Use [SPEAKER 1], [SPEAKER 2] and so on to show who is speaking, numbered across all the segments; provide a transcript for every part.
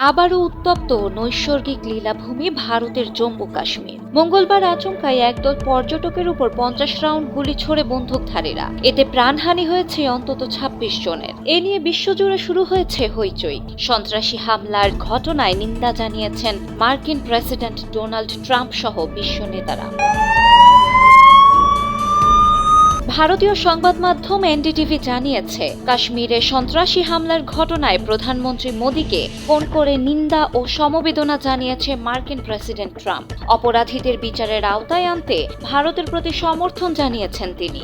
[SPEAKER 1] আবারও উত্তপ্ত নৈসর্গিক লীলাভূমি ভারতের জম্মু কাশ্মীর। মঙ্গলবার আচমকায় একদল পর্যটকের উপর 50 রাউন্ড গুলি ছোড়ে বন্দুকধারীরা। এতে প্রাণহানি হয়েছে অন্তত 26 জনের। এ নিয়ে বিশ্বজুড়ে শুরু হয়েছে হইচই। সন্ত্রাসী হামলার ঘটনায় নিন্দা জানিয়েছেন মার্কিন প্রেসিডেন্ট ডোনাল্ড ট্রাম্প সহ বিশ্ব নেতারা। ভারতীয় সংবাদ মাধ্যম এনডিটিভি জানিয়েছে, কাশ্মীরে সন্ত্রাসী হামলার ঘটনায় প্রধানমন্ত্রী মোদীকে ফোন করে নিন্দা ও সমবেদনা জানিয়েছে মার্কিন প্রেসিডেন্ট ট্রাম্প। অপরাধীদের বিচারের আওতায় আনতে ভারতের প্রতি সমর্থন জানিয়েছেন তিনি।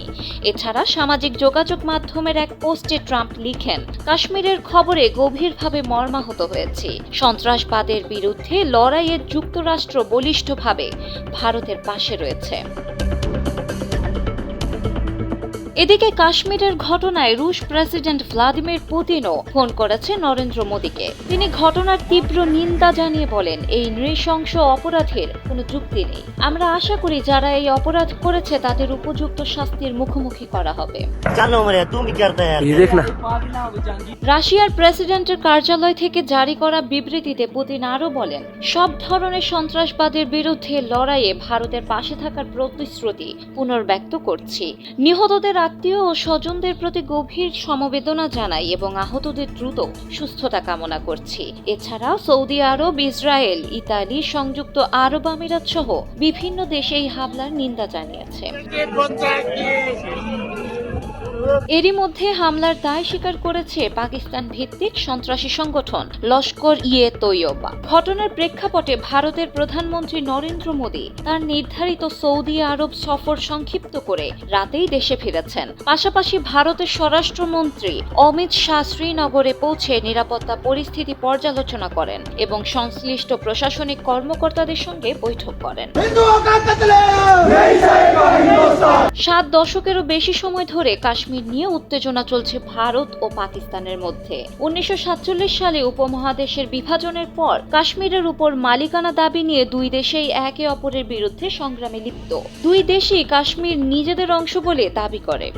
[SPEAKER 1] এছাড়া সামাজিক যোগাযোগ মাধ্যমের এক পোস্টে ট্রাম্প লিখেন, কাশ্মীরের খবরে গভীরভাবে মর্মাহত হয়েছি। সন্ত্রাসবাদের বিরুদ্ধে লড়াইয়ে যুক্তরাষ্ট্র বলিষ্ঠভাবে ভারতের পাশে রয়েছে। এদিকে কাশ্মীরের ঘটনায় রুশ প্রেসিডেন্ট ভ্লাদিমির পুতিনও ফোন করেছেন নরেন্দ্র মোদীকে। তিনি ঘটনার তীব্র নিন্দা জানিয়ে বলেন, এই নৃশংস অপরাধের কোনো যুক্তি নেই। আমরা আশা করি যারা এই অপরাধ করেছে তাদের উপযুক্ত শাস্তির মুখোমুখি করা হবে। রাশিয়ার প্রেসিডেন্টের কার্যালয় থেকে জারি করা বিবৃতিতে পুতিন আরও বলেন, সব ধরনের সন্ত্রাসবাদের বিরুদ্ধে লড়াইয়ে ভারতের পাশে থাকার প্রতিশ্রুতি পুনর্ব্যক্ত করছি। নিহতদের আত্মীয় ও স্বজনদের প্রতি গভীর সমবেদনা জানাই এবং আহতদের দ্রুত সুস্থতা কামনা করছি। এছাড়াও সৌদি আরব, ইসরায়েল, ইতালি, সংযুক্ত আরব আমিরাত সহ বিভিন্ন দেশে এই হামলার নিন্দা জানিয়েছে। এরই মধ্যে হামলার দায় স্বীকার করেছে পাকিস্তান ভিত্তিক সন্ত্রাসী সংগঠন লস্কর-ই-তৈয়বা। ঘটনার প্রেক্ষাপটে ভারতের প্রধানমন্ত্রী নরেন্দ্র মোদী তার নির্ধারিত সৌদি আরব সফর সংক্ষিপ্ত করে রাতেই দেশে ফিরেছেন। পাশাপাশি ভারতের স্বরাষ্ট্রমন্ত্রী অমিত শাহ শ্রীনগরে পৌঁছে নিরাপত্তা পরিস্থিতি পর্যালোচনা করেন এবং সংশ্লিষ্ট প্রশাসনিক কর্মকর্তাদের সঙ্গে বৈঠক করেন। 7 দশকেরও বেশি সময় ধরে কাশ্মীর নিয়ে উত্তেজনা চলছে ভারত ও পাকিস্তানের মধ্যে। 1947 সালে উপমহাদেশের বিভাজনের পর কাশ্মীরের উপর মালিকানা দাবি নিয়ে দুই দেশেই একে অপরের বিরুদ্ধে সংগ্রামে লিপ্ত। দুই দেশই কাশ্মীর নিজেদের অংশ বলে দাবি করে।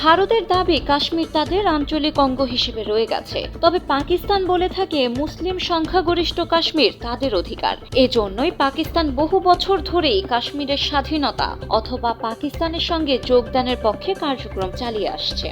[SPEAKER 1] ভারতের দাবি কাশ্মীর তাদের আঞ্চলিক অঙ্গ হিসেবে রয়ে গেছে, তবে পাকিস্তান বলে থাকে মুসলিম সংখ্যাগরিষ্ঠ কাশ্মীর তাদের অধিকার। এজন্যই পাকিস্তান বহু বছর ধরেই কাশ্মীরের স্বাধীনতা অথবা পাকিস্তানের সঙ্গে যোগদানের পক্ষে কার্যক্রম চালিয়ে আসছে।